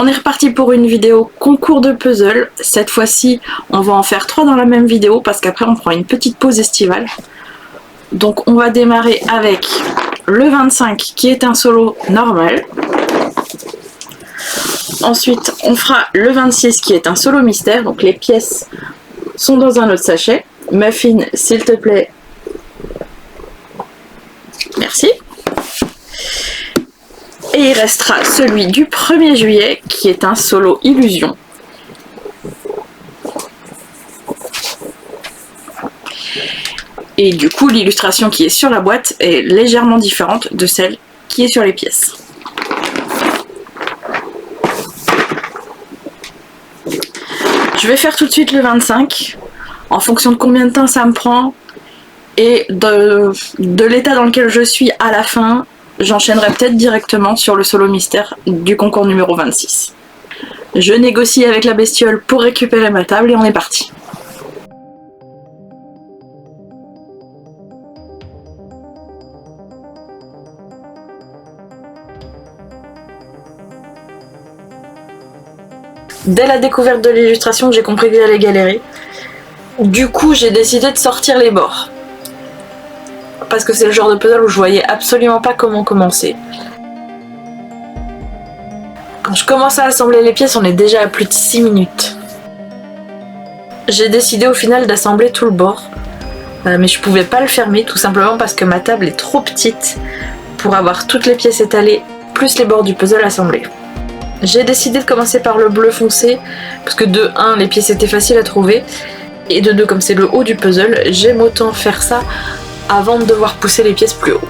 On est reparti pour une vidéo concours de puzzle. Cette fois-ci, on va en faire 3 dans la même vidéo parce qu'après on prend une petite pause estivale. Donc on va démarrer avec le 25 qui est un solo normal. Ensuite, on fera le 26 qui est un solo mystère. Donc les pièces sont dans un autre sachet. Muffin, s'il te plaît. Merci. Et il restera celui du 1er juillet qui est un solo illusion. Et du coup, l'illustration qui est sur la boîte est légèrement différente de celle qui est sur les pièces. Je vais faire tout de suite le 25. En fonction de combien de temps ça me prend et de l'état dans lequel je suis à la fin, j'enchaînerai peut-être directement sur le solo mystère du concours numéro 26. Je négocie avec la bestiole pour récupérer ma table et on est parti. Dès la découverte de l'illustration, j'ai compris que j'allais galérer. Du coup, j'ai décidé de sortir les bords. Parce que c'est le genre de puzzle où je voyais absolument pas comment commencer. Quand je commence à assembler les pièces, on est déjà à plus de 6 minutes. J'ai décidé au final d'assembler tout le bord. Mais je pouvais pas le fermer, tout simplement parce que ma table est trop petite pour avoir toutes les pièces étalées, plus les bords du puzzle assemblés. J'ai décidé de commencer par le bleu foncé, parce que de 1, les pièces étaient faciles à trouver, et de 2, comme c'est le haut du puzzle, j'aime autant faire ça avant de devoir pousser les pièces plus haut.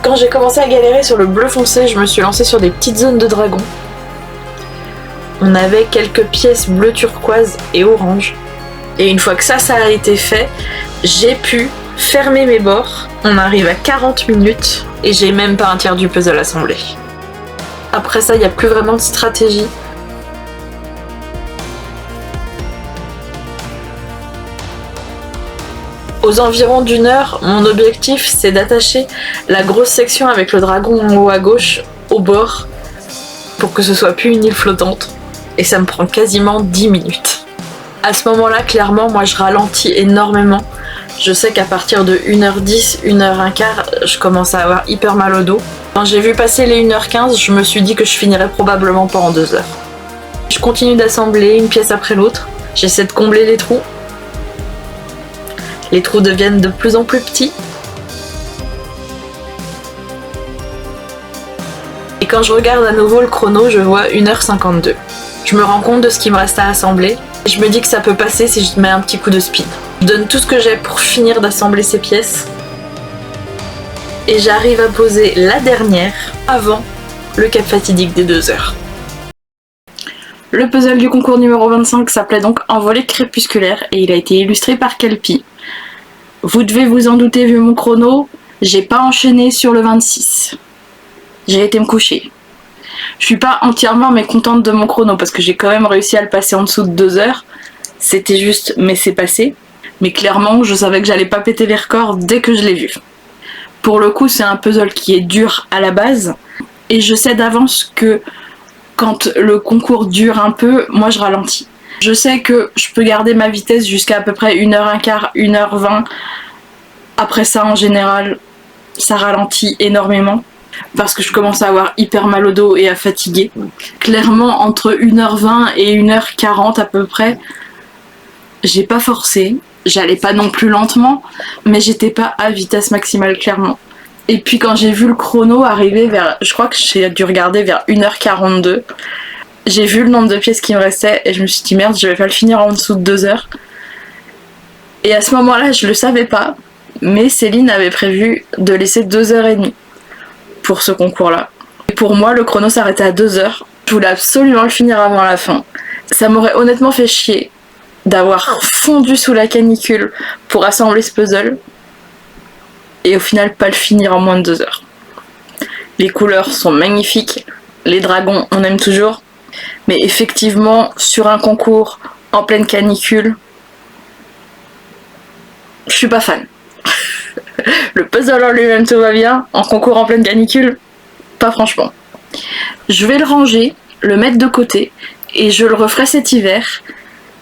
Quand j'ai commencé à galérer sur le bleu foncé, je me suis lancée sur des petites zones de dragon. On avait quelques pièces bleu turquoise et orange. Et une fois que ça a été fait, j'ai pu fermer mes bords. On arrive à 40 minutes et j'ai même pas un tiers du puzzle assemblé. Après ça, il n'y a plus vraiment de stratégie. Aux environs d'1 heure, mon objectif c'est d'attacher la grosse section avec le dragon en haut à gauche au bord pour que ce soit plus une île flottante. Et ça me prend quasiment 10 minutes. À ce moment-là, clairement, moi je ralentis énormément. Je sais qu'à partir de 1h10, 1h15, je commence à avoir hyper mal au dos. Quand j'ai vu passer les 1h15, je me suis dit que je finirais probablement pas en 2 heures. Je continue d'assembler une pièce après l'autre. J'essaie de combler les trous. Les trous deviennent de plus en plus petits. Et quand je regarde à nouveau le chrono, je vois 1h52. Je me rends compte de ce qui me reste à assembler. Et je me dis que ça peut passer si je mets un petit coup de speed. Je donne tout ce que j'ai pour finir d'assembler ces pièces. Et j'arrive à poser la dernière avant le cap fatidique des 2 heures. Le puzzle du concours numéro 25 s'appelait donc Envolée crépusculaire et il a été illustré par Kelpie. Vous devez vous en douter vu mon chrono, j'ai pas enchaîné sur le 26. J'ai été me coucher. Je suis pas entièrement mécontente de mon chrono parce que j'ai quand même réussi à le passer en dessous de 2 heures. C'était juste, mais c'est passé. Mais clairement, je savais que j'allais pas péter les records dès que je l'ai vu. Pour le coup, c'est un puzzle qui est dur à la base. Et je sais d'avance que quand le concours dure un peu, moi je ralentis. Je sais que je peux garder ma vitesse jusqu'à peu près 1h15, 1h20. Après ça, en général, ça ralentit énormément. Parce que je commence à avoir hyper mal au dos et à fatiguer. Clairement, entre 1h20 et 1h40 à peu près, j'ai pas forcé. J'allais pas non plus lentement, mais j'étais pas à vitesse maximale, clairement. Et puis quand j'ai vu le chrono arriver vers... Je crois que j'ai dû regarder vers 1h42. J'ai vu le nombre de pièces qui me restaient et je me suis dit merde, je vais pas le finir en dessous de 2 heures. Et à ce moment-là, je le savais pas, mais Céline avait prévu de laisser 2h30 pour ce concours-là. Et pour moi, le chrono s'arrêtait à 2 heures. Je voulais absolument le finir avant la fin. Ça m'aurait honnêtement fait chier d'avoir fondu sous la canicule pour assembler ce puzzle et au final pas le finir en moins de 2 heures. Les couleurs sont magnifiques, les dragons on aime toujours, mais effectivement sur un concours en pleine canicule, je suis pas fan. Le puzzle en lui-même tout va bien, en concours en pleine canicule, pas franchement. Je vais le ranger, le mettre de côté et je le referai cet hiver.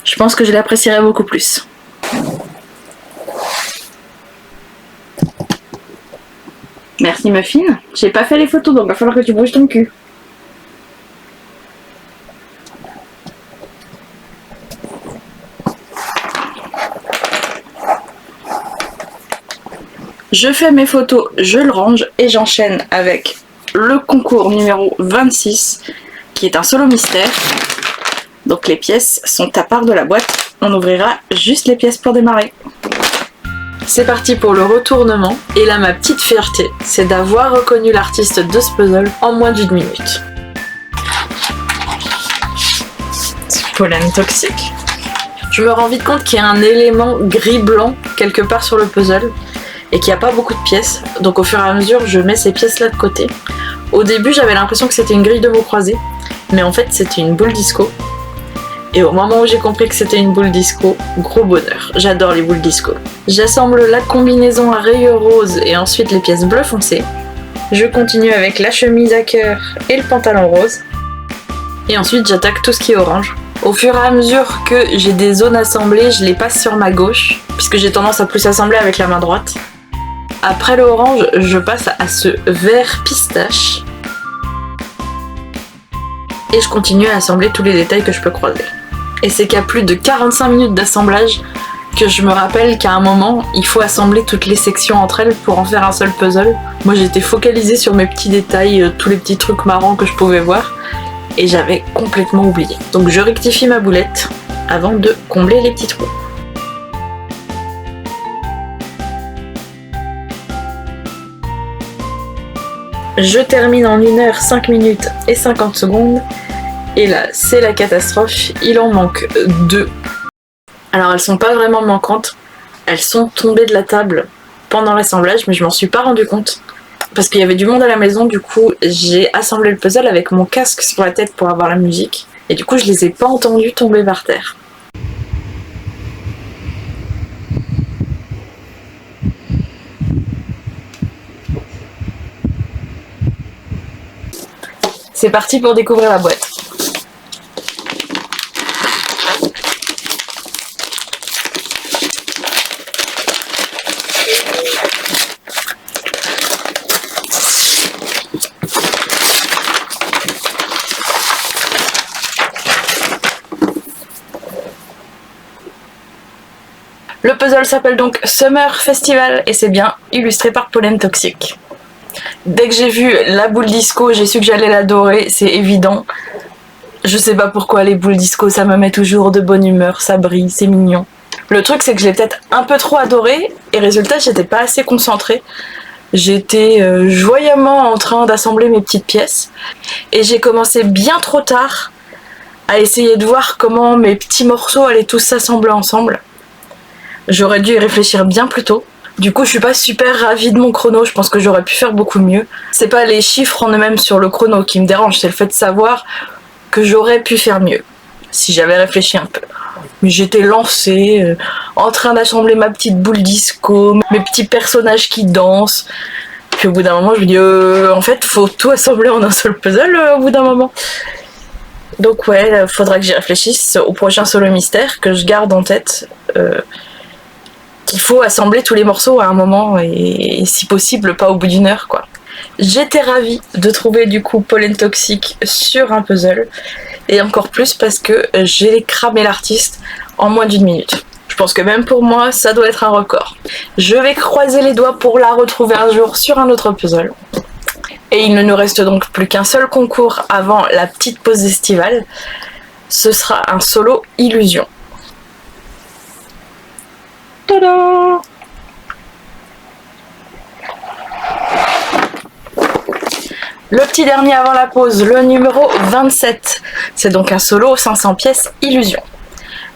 Je pense que je l'apprécierai beaucoup plus. Merci Muffin. J'ai pas fait les photos donc il va falloir que tu bouges ton cul. Je fais mes photos, je le range et j'enchaîne avec le concours numéro 26 qui est un solo mystère. Donc les pièces sont à part de la boîte. On ouvrira juste les pièces pour démarrer. C'est parti pour le retournement. Et là ma petite fierté, c'est d'avoir reconnu l'artiste de ce puzzle en moins d'1 minute. C'est Pollen Toxic. Je me rends vite compte qu'il y a un élément gris-blanc quelque part sur le puzzle et qu'il n'y a pas beaucoup de pièces. Donc au fur et à mesure, je mets ces pièces-là de côté. Au début, j'avais l'impression que c'était une grille de mots croisés, mais en fait, c'était une boule disco. Et au moment où j'ai compris que c'était une boule disco, gros bonheur. J'adore les boules disco. J'assemble la combinaison à rayures roses et ensuite les pièces bleu foncé. Je continue avec la chemise à cœur et le pantalon rose. Et ensuite, j'attaque tout ce qui est orange. Au fur et à mesure que j'ai des zones assemblées, je les passe sur ma gauche, puisque j'ai tendance à plus assembler avec la main droite. Après le orange, je passe à ce vert pistache. Et je continue à assembler tous les détails que je peux croiser. Et c'est qu'à plus de 45 minutes d'assemblage que je me rappelle qu'à un moment, il faut assembler toutes les sections entre elles pour en faire un seul puzzle. Moi j'étais focalisée sur mes petits détails, tous les petits trucs marrants que je pouvais voir. Et j'avais complètement oublié. Donc je rectifie ma boulette avant de combler les petits trous. Je termine en 1h, 5 minutes et 50 secondes. Et là, c'est la catastrophe. Il en manque 2. Alors elles sont pas vraiment manquantes. Elles sont tombées de la table pendant l'assemblage, mais je m'en suis pas rendu compte. Parce qu'il y avait du monde à la maison, du coup j'ai assemblé le puzzle avec mon casque sur la tête pour avoir la musique. Et du coup je les ai pas entendus tomber par terre. C'est parti pour découvrir la boîte. Le puzzle s'appelle donc Summer Festival et c'est bien illustré par Pollen Toxic. Dès que j'ai vu la boule disco, j'ai su que j'allais l'adorer, c'est évident. Je sais pas pourquoi les boules disco, ça me met toujours de bonne humeur, ça brille, c'est mignon. Le truc c'est que je l'ai peut-être un peu trop adoré et résultat j'étais pas assez concentrée. J'étais joyeusement en train d'assembler mes petites pièces et j'ai commencé bien trop tard à essayer de voir comment mes petits morceaux allaient tous s'assembler ensemble. J'aurais dû y réfléchir bien plus tôt. Du coup, je suis pas super ravie de mon chrono, je pense que j'aurais pu faire beaucoup mieux. C'est pas les chiffres en eux-mêmes sur le chrono qui me dérangent, c'est le fait de savoir que j'aurais pu faire mieux, si j'avais réfléchi un peu. Mais j'étais lancée, en train d'assembler ma petite boule disco, mes petits personnages qui dansent. Puis au bout d'un moment, je me dis, en fait, faut tout assembler en un seul puzzle au bout d'un moment. Donc ouais, faudra que j'y réfléchisse au prochain solo mystère, que je garde en tête. Il faut assembler tous les morceaux à un moment et si possible pas au bout d'une heure quoi. J'étais ravie de trouver du coup Pollen Toxic sur un puzzle et encore plus parce que j'ai cramé l'artiste en moins d'1 minute. Je pense que même pour moi ça doit être un record. Je vais croiser les doigts pour la retrouver un jour sur un autre puzzle. Et il ne nous reste donc plus qu'un seul concours avant la petite pause estivale. Ce sera un solo illusion. Tada! Le petit dernier avant la pause, le numéro 27. C'est donc un solo 500 pièces illusion.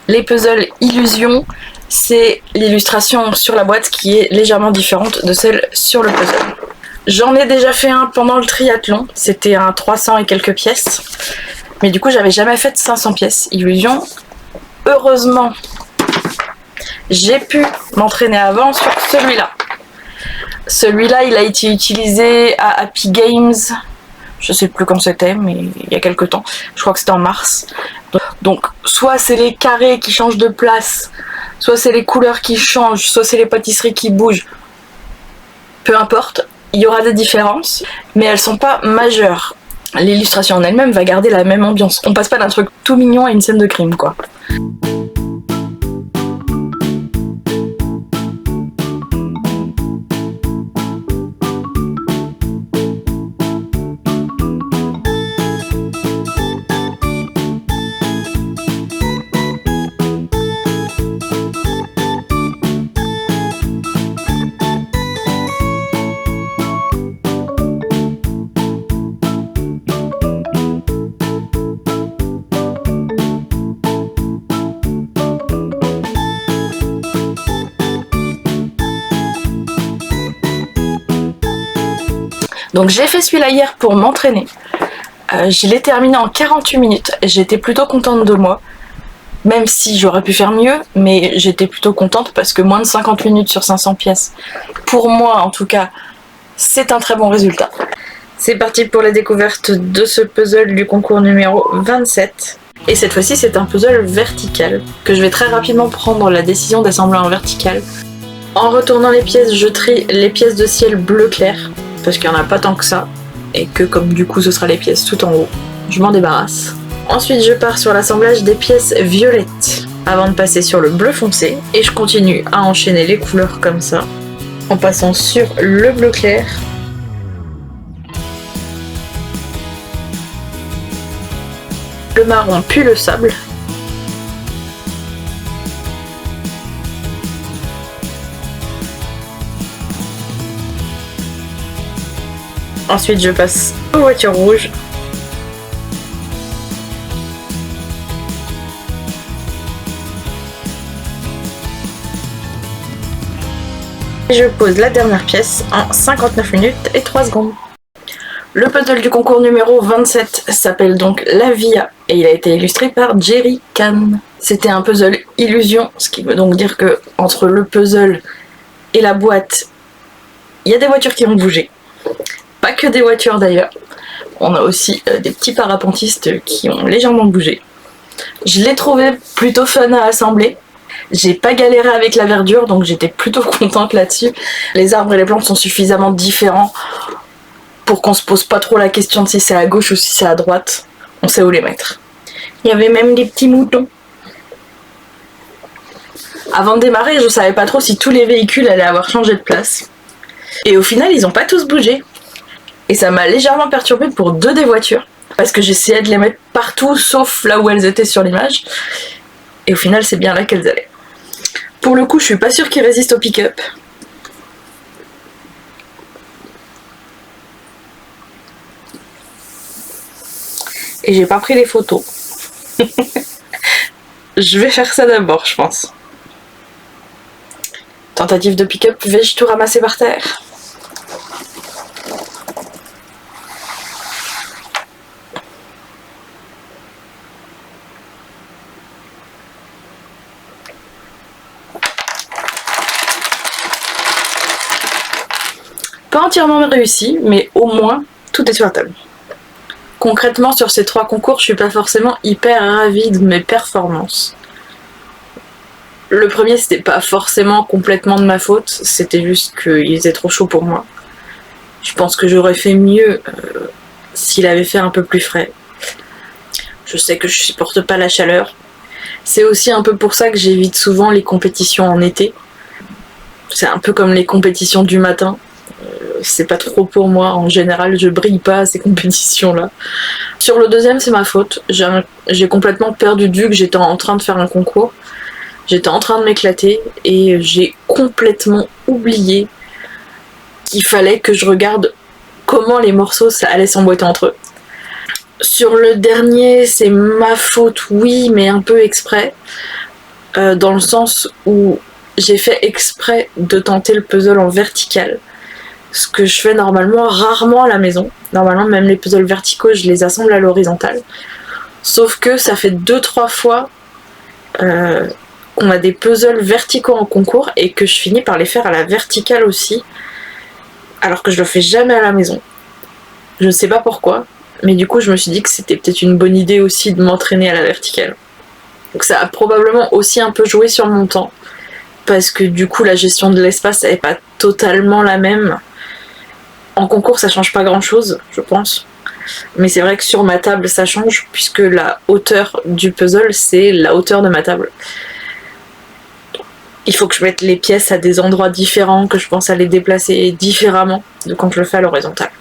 Les puzzles illusion, c'est l'illustration sur la boîte qui est légèrement différente de celle sur le puzzle. J'en ai déjà fait un pendant le triathlon, c'était un 300 et quelques pièces. Mais du coup, j'avais jamais fait de 500 pièces illusion. Heureusement, j'ai pu m'entraîner avant sur celui-là. Celui-là, il a été utilisé à Happy Games. Je sais plus quand c'était, mais il y a quelques temps. Je crois que c'était en mars. Donc soit c'est les carrés qui changent de place, soit c'est les couleurs qui changent, soit c'est les pâtisseries qui bougent. Peu importe, il y aura des différences, mais elles sont pas majeures. L'illustration en elle-même va garder la même ambiance. On passe pas d'un truc tout mignon à une scène de crime, quoi. Donc j'ai fait celui-là hier pour m'entraîner. Je l'ai terminé en 48 minutes. J'étais plutôt contente de moi. Même si j'aurais pu faire mieux, mais j'étais plutôt contente parce que moins de 50 minutes sur 500 pièces, pour moi en tout cas, c'est un très bon résultat. C'est parti pour la découverte de ce puzzle du concours numéro 27. Et cette fois-ci c'est un puzzle vertical, que je vais très rapidement prendre la décision d'assembler en vertical. En retournant les pièces, je trie les pièces de ciel bleu clair, parce qu'il n'y en a pas tant que ça, et que comme du coup ce sera les pièces tout en haut, je m'en débarrasse. Ensuite je pars sur l'assemblage des pièces violettes, avant de passer sur le bleu foncé, et je continue à enchaîner les couleurs comme ça, en passant sur le bleu clair, le marron puis le sable. Ensuite je passe aux voitures rouges. Et je pose la dernière pièce en 59 minutes et 3 secondes. Le puzzle du concours numéro 27 s'appelle donc La Via et il a été illustré par Jerry Can. C'était un puzzle illusion, ce qui veut donc dire que entre le puzzle et la boîte, il y a des voitures qui ont bougé. Pas que des voitures d'ailleurs. On a aussi des petits parapentistes qui ont légèrement bougé. Je l'ai trouvé plutôt fun à assembler. J'ai pas galéré avec la verdure, donc j'étais plutôt contente là-dessus. Les arbres et les plantes sont suffisamment différents pour qu'on se pose pas trop la question de si c'est à gauche ou si c'est à droite. On sait où les mettre. Il y avait même des petits moutons. Avant de démarrer, je savais pas trop si tous les véhicules allaient avoir changé de place. Et au final, ils ont pas tous bougé. Et ça m'a légèrement perturbée pour 2 des voitures, parce que j'essayais de les mettre partout sauf là où elles étaient sur l'image, et au final c'est bien là qu'elles allaient. Pour le coup je suis pas sûre qu'ils résistent au pick-up. Et j'ai pas pris les photos. Je vais faire ça d'abord je pense. Tentative de pick-up, vais-je tout ramasser par terre? Pas entièrement réussi, mais au moins tout est sur la table. Concrètement sur ces 3 concours, je suis pas forcément hyper ravie de mes performances. Le premier c'était pas forcément complètement de ma faute, c'était juste qu'il était trop chaud pour moi. Je pense que j'aurais fait mieux s'il avait fait un peu plus frais. Je sais que je supporte pas la chaleur. C'est aussi un peu pour ça que j'évite souvent les compétitions en été. C'est un peu comme les compétitions du matin. C'est pas trop pour moi, en général je brille pas à ces compétitions là. Sur le deuxième c'est ma faute, j'ai complètement perdu de vue que j'étais en train de faire un concours. J'étais en train de m'éclater et j'ai complètement oublié qu'il fallait que je regarde comment les morceaux ça allait s'emboîter entre eux. Sur le dernier c'est ma faute oui, mais un peu exprès, dans le sens où j'ai fait exprès de tenter le puzzle en vertical. Ce que je fais normalement rarement à la maison. Normalement même les puzzles verticaux je les assemble à l'horizontale. Sauf que ça fait 2-3 fois qu'on a des puzzles verticaux en concours et que je finis par les faire à la verticale aussi. Alors que je le fais jamais à la maison. Je ne sais pas pourquoi. Mais du coup, je me suis dit que c'était peut-être une bonne idée aussi de m'entraîner à la verticale. Donc ça a probablement aussi un peu joué sur mon temps. Parce que du coup, la gestion de l'espace n'est pas totalement la même. En concours, ça change pas grand-chose, je pense. Mais c'est vrai que sur ma table, ça change, puisque la hauteur du puzzle, c'est la hauteur de ma table. Il faut que je mette les pièces à des endroits différents, que je pense à les déplacer différemment de quand je le fais à l'horizontale.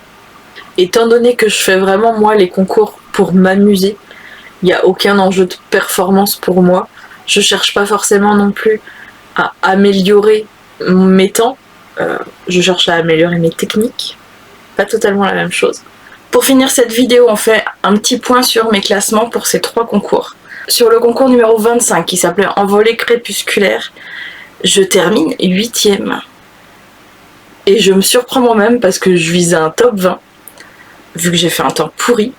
Étant donné que je fais vraiment, moi, les concours pour m'amuser, il n'y a aucun enjeu de performance pour moi. Je cherche pas forcément non plus à améliorer mes temps. Je cherche à améliorer mes techniques. Pas totalement la même chose. Pour finir cette vidéo, on fait un petit point sur mes classements pour ces 3 concours. Sur le concours numéro 25, qui s'appelait Envolée crépusculaire, je termine 8e. Et je me surprends moi-même parce que je visais un top 20, vu que j'ai fait un temps pourri.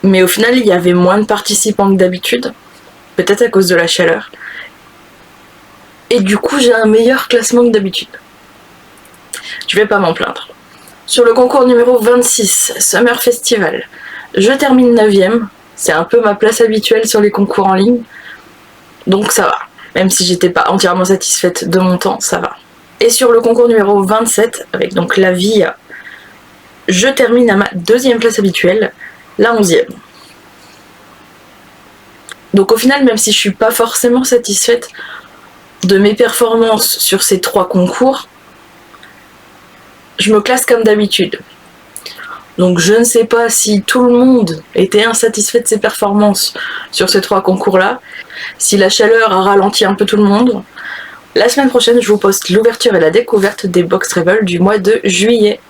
Mais au final, il y avait moins de participants que d'habitude, peut-être à cause de la chaleur. Et du coup, j'ai un meilleur classement que d'habitude. Je vais pas m'en plaindre. Sur le concours numéro 26, Summer Festival, je termine 9e. C'est un peu ma place habituelle sur les concours en ligne. Donc ça va. Même si j'étais pas entièrement satisfaite de mon temps, ça va. Et sur le concours numéro 27, avec donc la VIA, je termine à ma 2e place habituelle, la 11e. Donc au final, même si je suis pas forcément satisfaite de mes performances sur ces 3 concours, je me classe comme d'habitude. Donc je ne sais pas si tout le monde était insatisfait de ses performances sur ces 3 concours-là, si la chaleur a ralenti un peu tout le monde. La semaine prochaine, je vous poste l'ouverture et la découverte des box travel du mois de juillet.